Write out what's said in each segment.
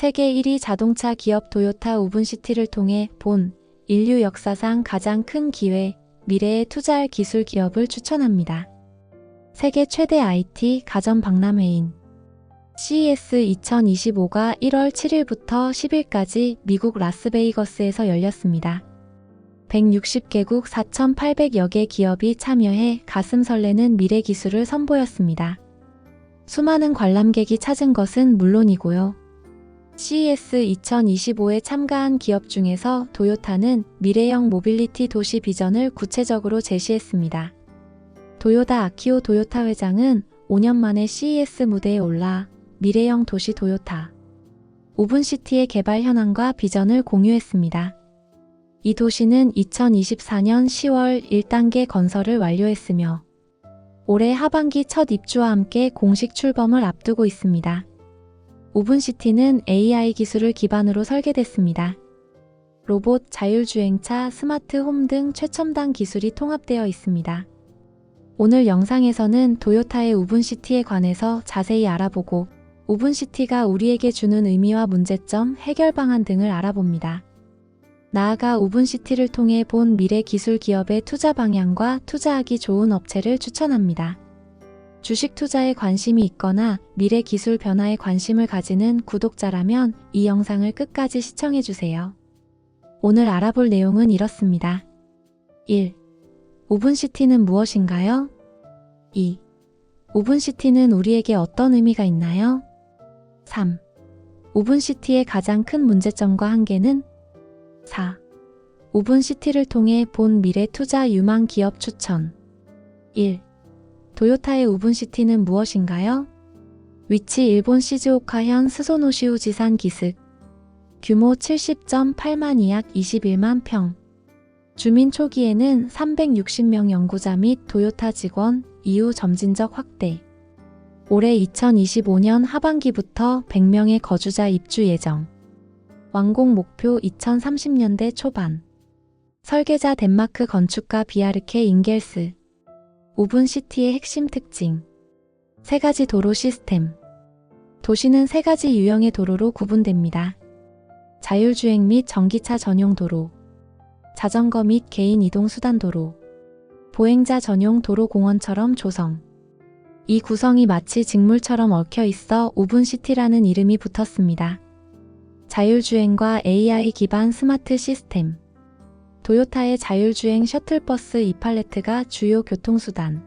세계 1위 자동차 기업 토요타 우븐시티를 통해 본 인류 역사상 가장 큰 기회, 미래에 투자할 기술 기업을 추천합니다. 세계 최대 IT 가전 박람회인 CES 2025가 1월 7일부터 10일까지 미국 라스베이거스에서 열렸습니다. 160개국 4,800여 개 기업이 참여해 가슴 설레는 미래 기술을 선보였습니다. 수많은 관람객이 찾은 것은 물론이고요. CES 2025에 참가한 기업 중에서 토요타는 미래형 모빌리티 도시 비전을 구체적으로 제시했습니다. 도요다 아키오 토요타 회장은 5년 만에 CES 무대에 올라 미래형 도시 토요타 우븐시티의 개발 현황과 비전을 공유했습니다. 이 도시는 2024년 10월 1단계 건설을 완료했으며 올해 하반기 첫 입주와 함께 공식 출범을 앞두고 있습니다. 우븐시티는 AI 기술을 기반으로 설계됐습니다. 로봇, 자율주행차, 스마트홈 등 최첨단 기술이 통합되어 있습니다. 오늘 영상에서는 토요타의 우븐시티에 관해서 자세히 알아보고 우븐시티가 우리에게 주는 의미와 문제점, 해결 방안 등을 알아봅니다. 나아가 우븐시티를 통해 본 미래 기술 기업의 투자 방향과 투자하기 좋은 업체를 추천합니다. 주식 투자에 관심이 있거나 미래 기술 변화에 관심을 가지는 구독자라면 이 영상을 끝까지 시청해주세요. 오늘 알아볼 내용은 이렇습니다. 1. 우븐시티는 무엇인가요? 2. 우븐시티는 우리에게 어떤 의미가 있나요? 3. 우븐시티의 가장 큰 문제점과 한계는? 4. 우븐시티를 통해 본 미래 투자 유망 기업 추천. 1. 토요타의 우븐시티는 무엇인가요? 위치 일본 시즈오카현 스소노시우 지산 기슭. 규모 70.8만 약 21만 평. 주민 초기에는 360명 연구자 및 토요타 직원, 이후 점진적 확대. 올해 2025년 하반기부터 100명의 거주자 입주 예정. 완공 목표 2030년대 초반. 설계자 덴마크 건축가 비아르케 잉겔스. 우븐시티의 핵심 특징. 3가지 도로 시스템. 도시는 3가지 유형의 도로로 구분됩니다. 자율주행 및 전기차 전용 도로, 자전거 및 개인 이동 수단 도로, 보행자 전용 도로 공원처럼 조성. 이 구성이 마치 직물처럼 얽혀 있어 우븐시티라는 이름이 붙었습니다. 자율주행과 AI 기반 스마트 시스템. 토요타의 자율주행 셔틀버스 이팔레트가 주요 교통수단.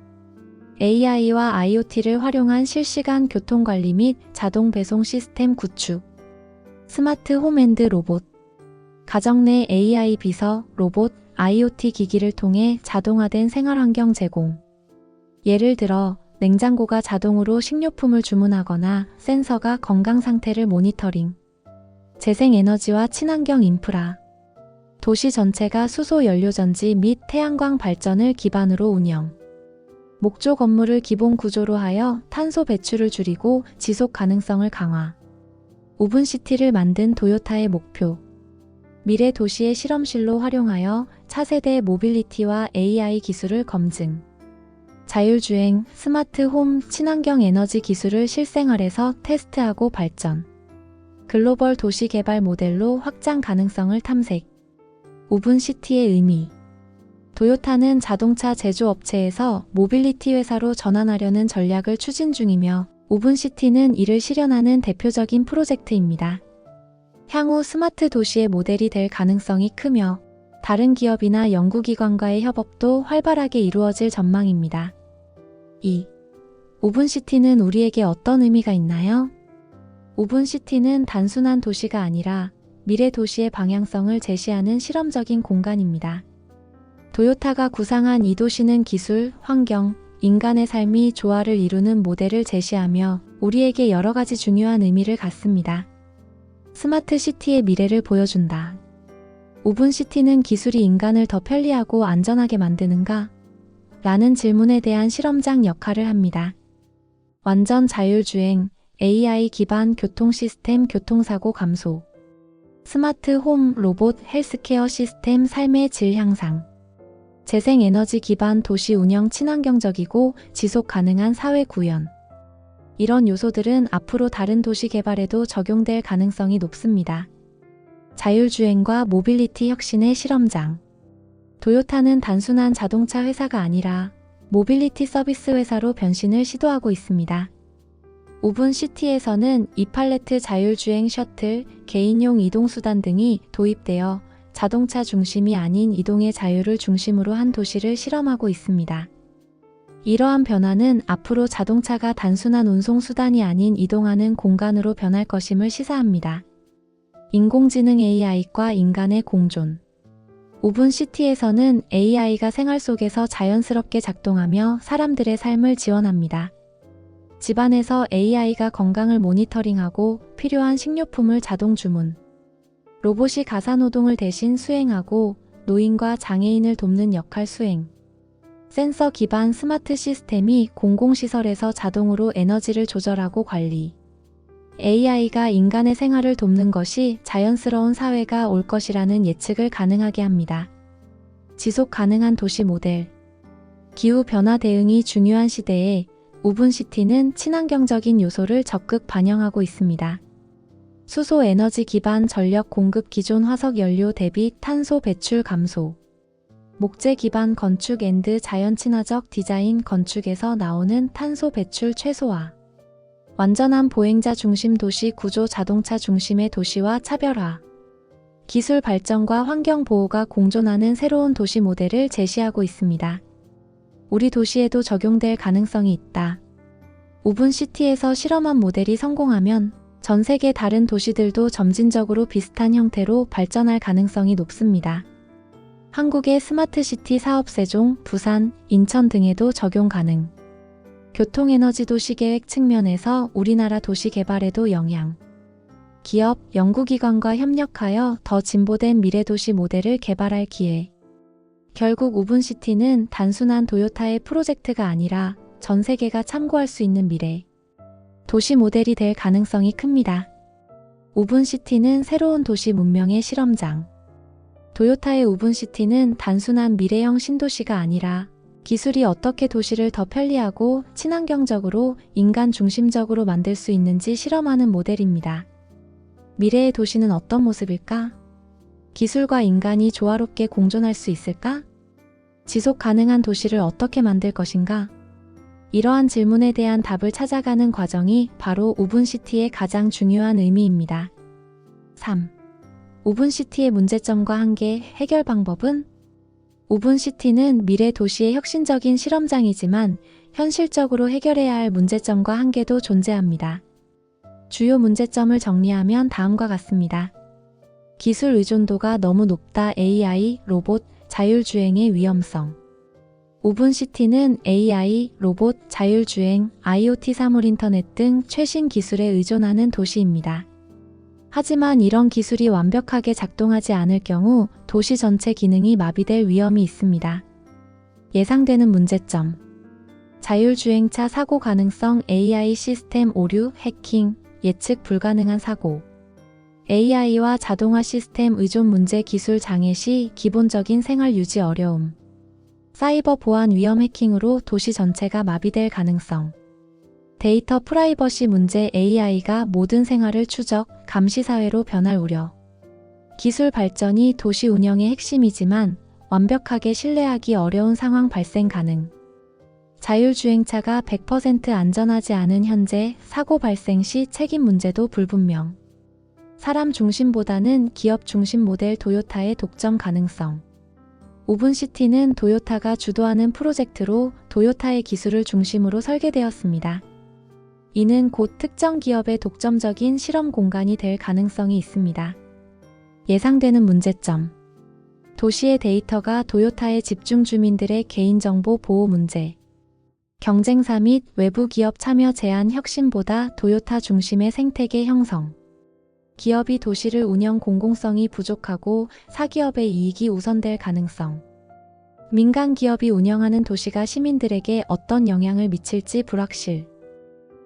AI와 IoT를 활용한 실시간 교통관리 및 자동 배송 시스템 구축. 스마트 홈앤드 로봇. 가정 내 AI 비서, 로봇, IoT 기기를 통해 자동화된 생활환경 제공. 예를 들어 냉장고가 자동으로 식료품을 주문하거나 센서가 건강 상태를 모니터링. 재생에너지와 친환경 인프라. 도시 전체가 수소 연료전지 및 태양광 발전을 기반으로 운영. 목조 건물을 기본 구조로 하여 탄소 배출을 줄이고 지속 가능성을 강화. 우븐시티를 만든 토요타의 목표. 미래 도시의 실험실로 활용하여 차세대 모빌리티와 AI 기술을 검증. 자율주행, 스마트 홈, 친환경 에너지 기술을 실생활에서 테스트하고 발전. 글로벌 도시 개발 모델로 확장 가능성을 탐색. 우븐시티의 의미. 토요타는 자동차 제조업체에서 모빌리티 회사로 전환하려는 전략을 추진 중이며 우븐시티는 이를 실현하는 대표적인 프로젝트입니다. 향후 스마트 도시의 모델이 될 가능성이 크며 다른 기업이나 연구기관과의 협업도 활발하게 이루어질 전망입니다. 2. 우븐시티는 우리에게 어떤 의미가 있나요? 우븐시티는 단순한 도시가 아니라 미래 도시의 방향성을 제시하는 실험적인 공간입니다. 토요타가 구상한 이 도시는 기술, 환경, 인간의 삶이 조화를 이루는 모델을 제시하며 우리에게 여러 가지 중요한 의미를 갖습니다. 스마트 시티의 미래를 보여준다. 우븐시티는 기술이 인간을 더 편리하고 안전하게 만드는가? 라는 질문에 대한 실험장 역할을 합니다. 완전 자율주행, AI 기반 교통 시스템 교통사고 감소. 스마트 홈, 로봇, 헬스케어 시스템 삶의 질 향상. 재생에너지 기반 도시 운영 친환경적이고 지속 가능한 사회 구현. 이런 요소들은 앞으로 다른 도시 개발에도 적용될 가능성이 높습니다. 자율주행과 모빌리티 혁신의 실험장. 도요타는 단순한 자동차 회사가 아니라 모빌리티 서비스 회사로 변신을 시도하고 있습니다. 우분시티에서는 이팔레트 자율주행 셔틀, 개인용 이동수단 등이 도입되어 자동차 중심이 아닌 이동의 자유를 중심으로 한 도시를 실험하고 있습니다. 이러한 변화는 앞으로 자동차가 단순한 운송수단이 아닌 이동하는 공간으로 변할 것임을 시사합니다. 인공지능 AI과 인간의 공존. 우분시티에서는 AI가 생활 속에서 자연스럽게 작동하며 사람들의 삶을 지원합니다. 집안에서 AI가 건강을 모니터링하고 필요한 식료품을 자동 주문, 로봇이 가사노동을 대신 수행하고 노인과 장애인을 돕는 역할 수행, 센서 기반 스마트 시스템이 공공시설에서 자동으로 에너지를 조절하고 관리, AI가 인간의 생활을 돕는 것이 자연스러운 사회가 올 것이라는 예측을 가능하게 합니다. 지속 가능한 도시 모델. 기후변화 대응이 중요한 시대에 우분시티는 친환경적인 요소를 적극 반영하고 있습니다. 수소 에너지 기반 전력 공급 기존 화석 연료 대비 탄소 배출 감소. 목재 기반 건축 앤드 자연 친화적 디자인 건축에서 나오는 탄소 배출 최소화. 완전한 보행자 중심 도시 구조 자동차 중심의 도시와 차별화. 기술 발전과 환경 보호가 공존하는 새로운 도시 모델을 제시하고 있습니다. 우리 도시에도 적용될 가능성이 있다. 우분시티에서 실험한 모델이 성공하면 전 세계 다른 도시들도 점진적으로 비슷한 형태로 발전할 가능성이 높습니다. 한국의 스마트시티 사업 세종, 부산, 인천 등에도 적용 가능. 교통에너지 도시계획 측면에서 우리나라 도시 개발에도 영향. 기업, 연구기관과 협력하여 더 진보된 미래도시 모델을 개발할 기회. 결국 우분시티는 단순한 도요타의 프로젝트가 아니라 전 세계가 참고할 수 있는 미래 도시 모델이 될 가능성이 큽니다. 우분시티는 새로운 도시 문명의 실험장. 도요타의 우분시티는 단순한 미래형 신도시가 아니라 기술이 어떻게 도시를 더 편리하고 친환경적으로 인간 중심적으로 만들 수 있는지 실험하는 모델입니다. 미래의 도시는 어떤 모습일까? 기술과 인간이 조화롭게 공존할 수 있을까? 지속 가능한 도시를 어떻게 만들 것인가? 이러한 질문에 대한 답을 찾아가는 과정이 바로 우분시티의 가장 중요한 의미입니다. 3. 우분시티의 문제점과 한계, 해결 방법은? 우분시티는 미래 도시의 혁신적인 실험장이지만 현실적으로 해결해야 할 문제점과 한계도 존재합니다. 주요 문제점을 정리하면 다음과 같습니다. 기술 의존도가 너무 높다. AI, 로봇, 자율주행의 위험성. 우분시티는 AI, 로봇, 자율주행, IoT 사물 인터넷 등 최신 기술에 의존하는 도시입니다. 하지만 이런 기술이 완벽하게 작동하지 않을 경우 도시 전체 기능이 마비될 위험이 있습니다. 예상되는 문제점. 자율주행차 사고 가능성, AI 시스템 오류, 해킹, 예측 불가능한 사고. AI와 자동화 시스템 의존 문제, 기술 장애 시 기본적인 생활 유지 어려움. 사이버 보안 위험, 해킹으로 도시 전체가 마비될 가능성. 데이터 프라이버시 문제, AI가 모든 생활을 추적, 감시 사회로 변할 우려. 기술 발전이 도시 운영의 핵심이지만 완벽하게 신뢰하기 어려운 상황 발생 가능. 자율주행차가 100% 안전하지 않은 현재 사고 발생 시 책임 문제도 불분명. 사람 중심보다는 기업 중심 모델 도요타의 독점 가능성. 우분시티는 도요타가 주도하는 프로젝트로 도요타의 기술을 중심으로 설계되었습니다. 이는 곧 특정 기업의 독점적인 실험 공간이 될 가능성이 있습니다. 예상되는 문제점. 도시의 데이터가 도요타의 집중 주민들의 개인정보 보호 문제. 경쟁사 및 외부 기업 참여 제한 혁신보다 도요타 중심의 생태계 형성. 기업이 도시를 운영 공공성이 부족하고 사기업의 이익이 우선될 가능성. 민간 기업이 운영하는 도시가 시민들에게 어떤 영향을 미칠지 불확실.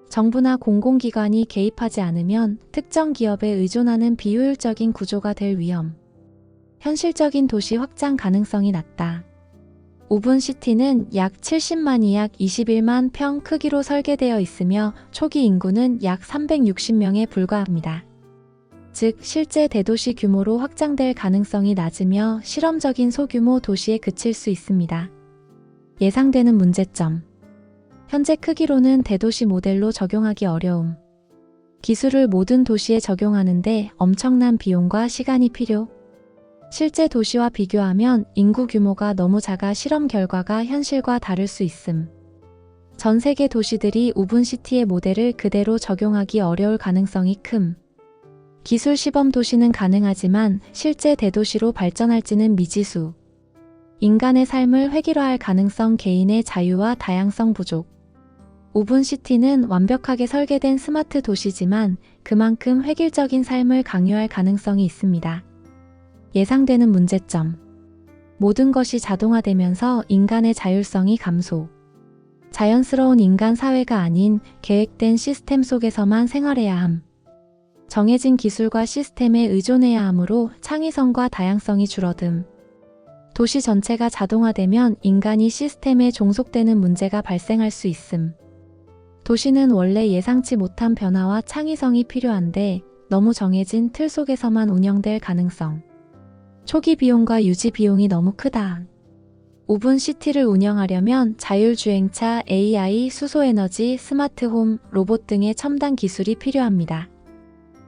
정부나 공공기관이 개입하지 않으면 특정 기업에 의존하는 비효율적인 구조가 될 위험. 현실적인 도시 확장 가능성이 낮다. 우분시티는 약 70만이 약 21만 평 크기로 설계되어 있으며 초기 인구는 약 360명에 불과합니다. 즉, 실제 대도시 규모로 확장될 가능성이 낮으며 실험적인 소규모 도시에 그칠 수 있습니다. 예상되는 문제점. 현재 크기로는 대도시 모델로 적용하기 어려움. 기술을 모든 도시에 적용하는데 엄청난 비용과 시간이 필요. 실제 도시와 비교하면 인구 규모가 너무 작아 실험 결과가 현실과 다를 수 있음. 전 세계 도시들이 우분시티의 모델을 그대로 적용하기 어려울 가능성이 큼. 기술 시범 도시는 가능하지만 실제 대도시로 발전할지는 미지수. 인간의 삶을 획일화할 가능성, 개인의 자유와 다양성 부족. 우분시티는 완벽하게 설계된 스마트 도시지만 그만큼 획일적인 삶을 강요할 가능성이 있습니다. 예상되는 문제점. 모든 것이 자동화되면서 인간의 자율성이 감소. 자연스러운 인간 사회가 아닌 계획된 시스템 속에서만 생활해야 함. 정해진 기술과 시스템에 의존해야 하므로 창의성과 다양성이 줄어듦. 도시 전체가 자동화되면 인간이 시스템에 종속되는 문제가 발생할 수 있음. 도시는 원래 예상치 못한 변화와 창의성이 필요한데 너무 정해진 틀 속에서만 운영될 가능성. 초기 비용과 유지 비용이 너무 크다. 우분시티를 운영하려면 자율주행차, AI, 수소에너지, 스마트홈, 로봇 등의 첨단 기술이 필요합니다.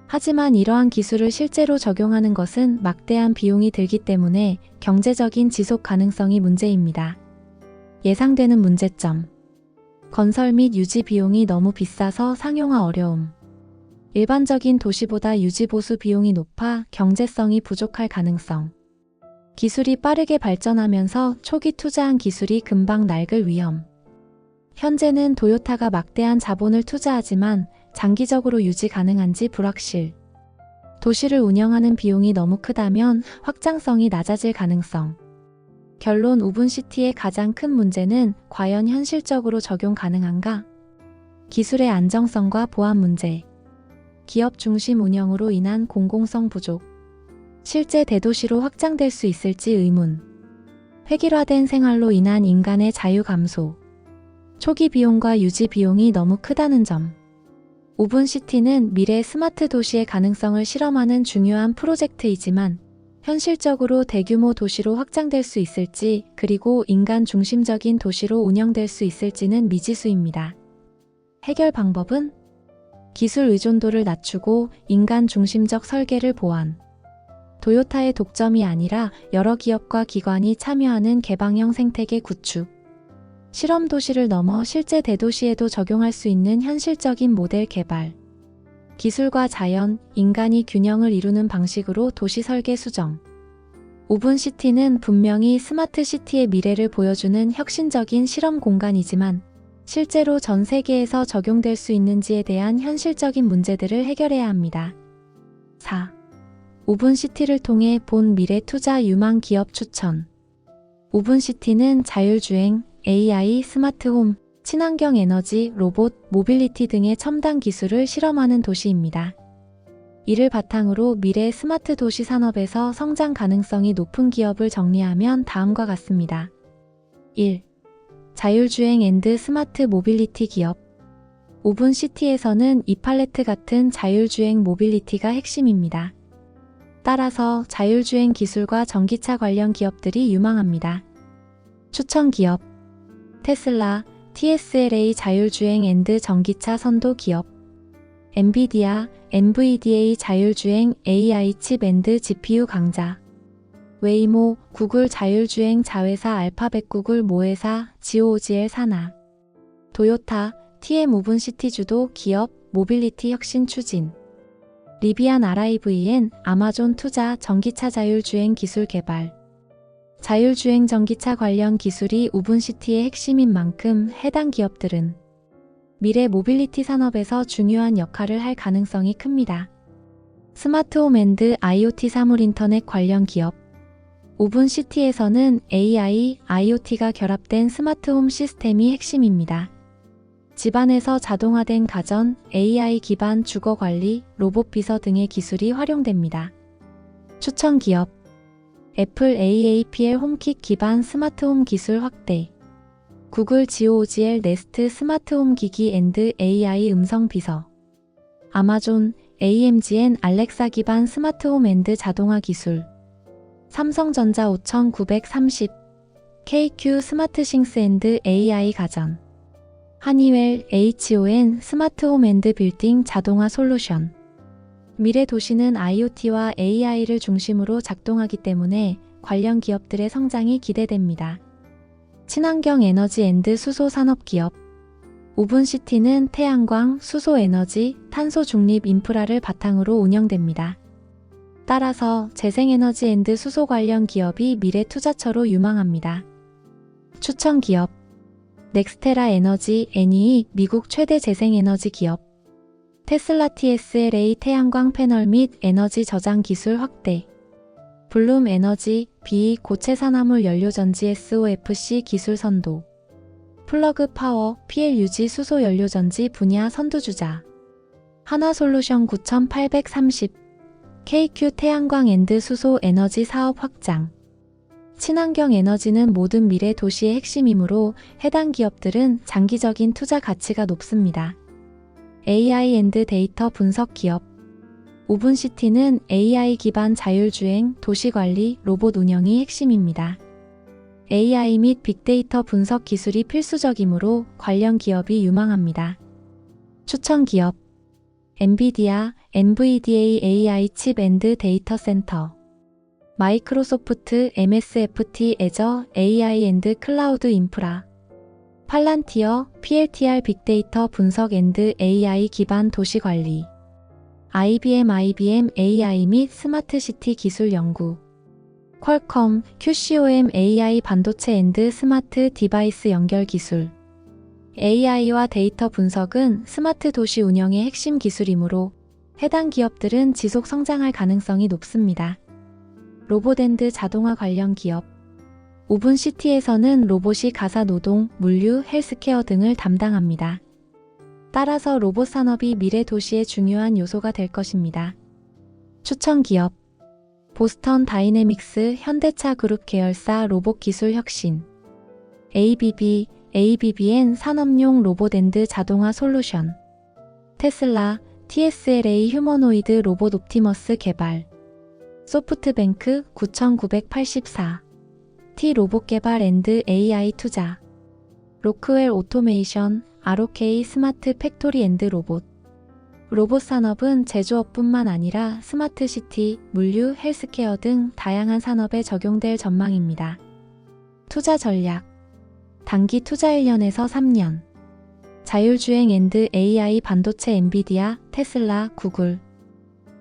하지만 이러한 기술을 실제로 적용하는 것은 막대한 비용이 들기 때문에 경제적인 지속 가능성이 문제입니다. 예상되는 문제점. 건설 및 유지 비용이 너무 비싸서 상용화 어려움. 일반적인 도시보다 유지 보수 비용이 높아 경제성이 부족할 가능성. 기술이 빠르게 발전하면서 초기 투자한 기술이 금방 낡을 위험. 현재는 도요타가 막대한 자본을 투자하지만 장기적으로 유지 가능한지 불확실. 도시를 운영하는 비용이 너무 크다면 확장성이 낮아질 가능성. 결론, 우분시티의 가장 큰 문제는 과연 현실적으로 적용 가능한가? 기술의 안정성과 보안 문제. 기업 중심 운영으로 인한 공공성 부족. 실제 대도시로 확장될 수 있을지 의문. 획일화된 생활로 인한 인간의 자유 감소. 초기 비용과 유지 비용이 너무 크다는 점. 우분시티는 미래 스마트 도시의 가능성을 실험하는 중요한 프로젝트이지만 현실적으로 대규모 도시로 확장될 수 있을지, 그리고 인간 중심적인 도시로 운영될 수 있을지는 미지수입니다. 해결 방법은 기술 의존도를 낮추고 인간 중심적 설계를 보완. 도요타의 독점이 아니라 여러 기업과 기관이 참여하는 개방형 생태계 구축. 실험 도시를 넘어 실제 대도시에도 적용할 수 있는 현실적인 모델 개발. 기술과 자연, 인간이 균형을 이루는 방식으로 도시 설계 수정. 우분시티는 분명히 스마트 시티의 미래를 보여주는 혁신적인 실험 공간이지만 실제로 전 세계에서 적용될 수 있는지에 대한 현실적인 문제들을 해결해야 합니다. 4. 우분시티를 통해 본 미래 투자 유망 기업 추천. 우분시티는 자율주행, AI, 스마트홈, 친환경 에너지, 로봇, 모빌리티 등의 첨단 기술을 실험하는 도시입니다. 이를 바탕으로 미래 스마트 도시 산업에서 성장 가능성이 높은 기업을 정리하면 다음과 같습니다. 1. 자율주행 앤드 스마트 모빌리티 기업. 우분시티에서는 이팔레트 같은 자율주행 모빌리티가 핵심입니다. 따라서 자율주행 기술과 전기차 관련 기업들이 유망합니다. 추천 기업. 테슬라, TSLA 자율주행 앤드 전기차 선도 기업. 엔비디아, NVDA 자율주행 AI 칩 앤드 GPU 강자. 웨이모, 구글 자율주행 자회사 알파벳 구글 모회사 GOGL 산하. 도요타, TM 우분시티 주도 기업 모빌리티 혁신 추진. 리비안 RIVN, 아마존 투자 전기차 자율주행 기술 개발. 자율주행 전기차 관련 기술이 우분시티의 핵심인 만큼 해당 기업들은 미래 모빌리티 산업에서 중요한 역할을 할 가능성이 큽니다. 스마트홈 앤드 IoT 사물 인터넷 관련 기업. 우분시티에서는 AI, IoT가 결합된 스마트홈 시스템이 핵심입니다. 집안에서 자동화된 가전, AI 기반 주거 관리, 로봇 비서 등의 기술이 활용됩니다. 추천 기업. 애플 AAPL 홈킷 기반 스마트홈 기술 확대. 구글 GOGL 네스트 스마트홈 기기 앤드 AI 음성 비서. 아마존 AMGN 알렉사 기반 스마트홈 앤드 자동화 기술. 삼성전자 5930. KQ 스마트싱스 앤드 AI 가전. 하니웰 HON 스마트홈 앤드 빌딩 자동화 솔루션. 미래 도시는 IoT와 AI를 중심으로 작동하기 때문에 관련 기업들의 성장이 기대됩니다. 친환경 에너지 앤드 수소 산업 기업. 우분시티는 태양광, 수소 에너지, 탄소 중립 인프라를 바탕으로 운영됩니다. 따라서 재생에너지 앤드 수소 관련 기업이 미래 투자처로 유망합니다. 추천 기업. 넥스테라 에너지 NEE 미국 최대 재생에너지 기업. 테슬라 TSLA 태양광 패널 및 에너지 저장 기술 확대. 블룸 에너지 B 고체 산화물 연료전지 SOFC 기술 선도. 플러그 파워 PLUG 수소 연료전지 분야 선두주자. 한화솔루션 9830. KQ 태양광 앤드 수소 에너지 사업 확장. 친환경 에너지는 모든 미래 도시의 핵심이므로 해당 기업들은 장기적인 투자 가치가 높습니다. AI 앤드 데이터 분석 기업. 우분시티는 AI 기반 자율주행, 도시관리, 로봇 운영이 핵심입니다. AI 및 빅데이터 분석 기술이 필수적이므로 관련 기업이 유망합니다. 추천 기업. 엔비디아, NVDA AI 칩 앤드 데이터 센터. 마이크로소프트 MSFT 애저 AI 앤드 클라우드 인프라. 팔란티어 PLTR 빅데이터 분석 앤드 AI 기반 도시 관리. IBM AI 및 스마트시티 기술 연구. 퀄컴 QCOM AI 반도체 앤드 스마트 디바이스 연결 기술. AI와 데이터 분석은 스마트 도시 운영의 핵심 기술이므로 해당 기업들은 지속 성장할 가능성이 높습니다. 로봇 앤드 자동화 관련 기업. 우분시티에서는 로봇이 가사 노동, 물류, 헬스케어 등을 담당합니다. 따라서 로봇 산업이 미래 도시의 중요한 요소가 될 것입니다. 추천 기업. 보스턴 다이내믹스 현대차 그룹 계열사 로봇 기술 혁신. ABBN 산업용 로봇 앤드 자동화 솔루션. 테슬라 TSLA 휴머노이드 로봇 옵티머스 개발. 소프트뱅크 9984. T 로봇 개발 앤드 AI 투자. 로크웰 오토메이션 ROK 스마트 팩토리 앤드 로봇. 로봇 산업은 제조업뿐만 아니라 스마트시티, 물류, 헬스케어 등 다양한 산업에 적용될 전망입니다. 투자 전략. 단기 투자 1년에서 3년. 자율주행 앤드 AI 반도체 엔비디아, 테슬라, 구글.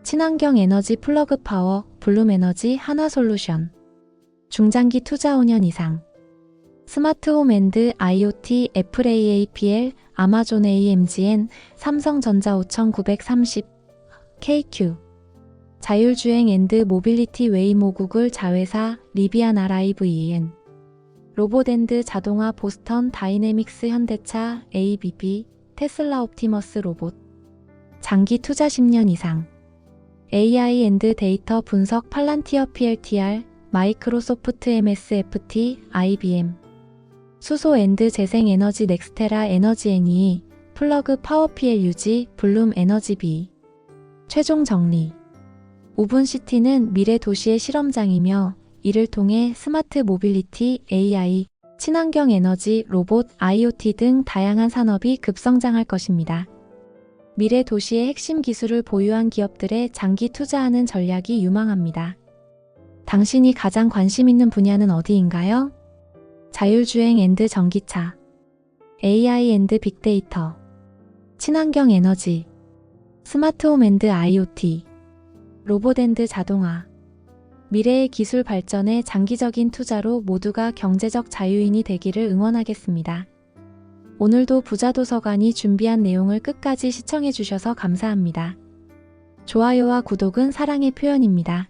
친환경 에너지 플러그 파워, 블룸 에너지 한화솔루션. 중장기 투자 5년 이상. 스마트홈 앤드 IoT 애플 AAPL, 아마존 AMGN, 삼성전자 5930, KQ. 자율주행 앤드 모빌리티 웨이모 구글 자회사 리비안 RIVEN. 로봇 앤드 자동화 보스턴 다이내믹스 현대차 ABB, 테슬라 옵티머스 로봇. 장기 투자 10년 이상. AI 앤드 데이터 분석 팔란티어 PLTR, 마이크로소프트 MSFT, IBM. 수소 앤드 재생 에너지 넥스테라 에너지 NEE, 플러그 파워 PLUG, 블룸 에너지 B. 최종 정리. 우분시티는 미래 도시의 실험장이며 이를 통해 스마트 모빌리티, AI, 친환경 에너지, 로봇, IoT 등 다양한 산업이 급성장할 것입니다. 미래 도시의 핵심 기술을 보유한 기업들에 장기 투자하는 전략이 유망합니다. 당신이 가장 관심 있는 분야는 어디인가요? 자율주행 앤드 전기차, AI 앤드 빅데이터, 친환경 에너지, 스마트홈 앤드 IoT, 로봇 앤드 자동화. 미래의 기술 발전에 장기적인 투자로 모두가 경제적 자유인이 되기를 응원하겠습니다. 오늘도 부자도서관이 준비한 내용을 끝까지 시청해 주셔서 감사합니다. 좋아요와 구독은 사랑의 표현입니다.